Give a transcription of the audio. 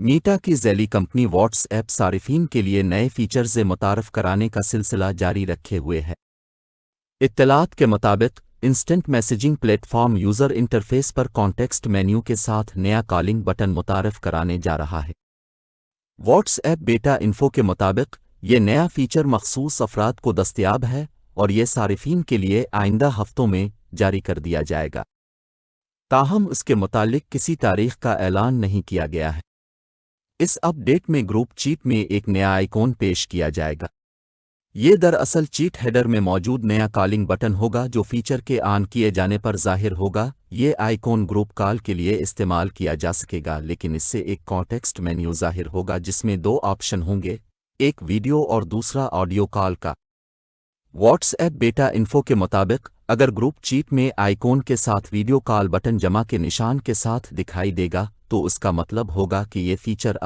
Meta کی ذیلی company what's app صارفین کے لیے نئے فیچرز متعارف کرانے کا سلسلہ جاری رکھے ہوئے ہے۔ اطلاعات کے مطابق instant messaging platform user interface پر کانٹیکسٹ مینیو کے ساتھ نیا کالنگ بٹن متعارف کرانے جا رہا ہے۔ واٹس ایپ بیٹا انفو کے مطابق یہ نیا فیچر مخصوص افراد کو دستیاب ہے اور یہ صارفین کے لیے آئندہ ہفتوں میں جاری کر دیا جائے گا۔ تاہم اس کے متعلق کسی تاریخ کا اعلان نہیں کیا گیا ہے۔ اس اپ ڈیٹ میں گروپ چیٹ میں ایک نیا آئیکن پیش کیا جائے گا۔ یہ دراصل چیٹ ہیڈر میں موجود نیا کالنگ بٹن ہوگا جو فیچر کے آن کیے جانے پر ظاہر ہوگا۔ یہ آئیکن گروپ کال کے لیے استعمال کیا جا سکے گا، لیکن اس سے ایک کانٹیکسٹ مینیو ظاہر ہوگا جس میں دو آپشن ہوں گے، ایک ویڈیو اور دوسرا آڈیو کال کا۔ واٹس ایپ بیٹا انفو کے مطابق اگر گروپ چیٹ میں آئیکن کے ساتھ ویڈیو کال بٹن جمع کے نشان کے ساتھ دکھائی دے گا تو اس کا مطلب ہوگا کہ یہ فیچر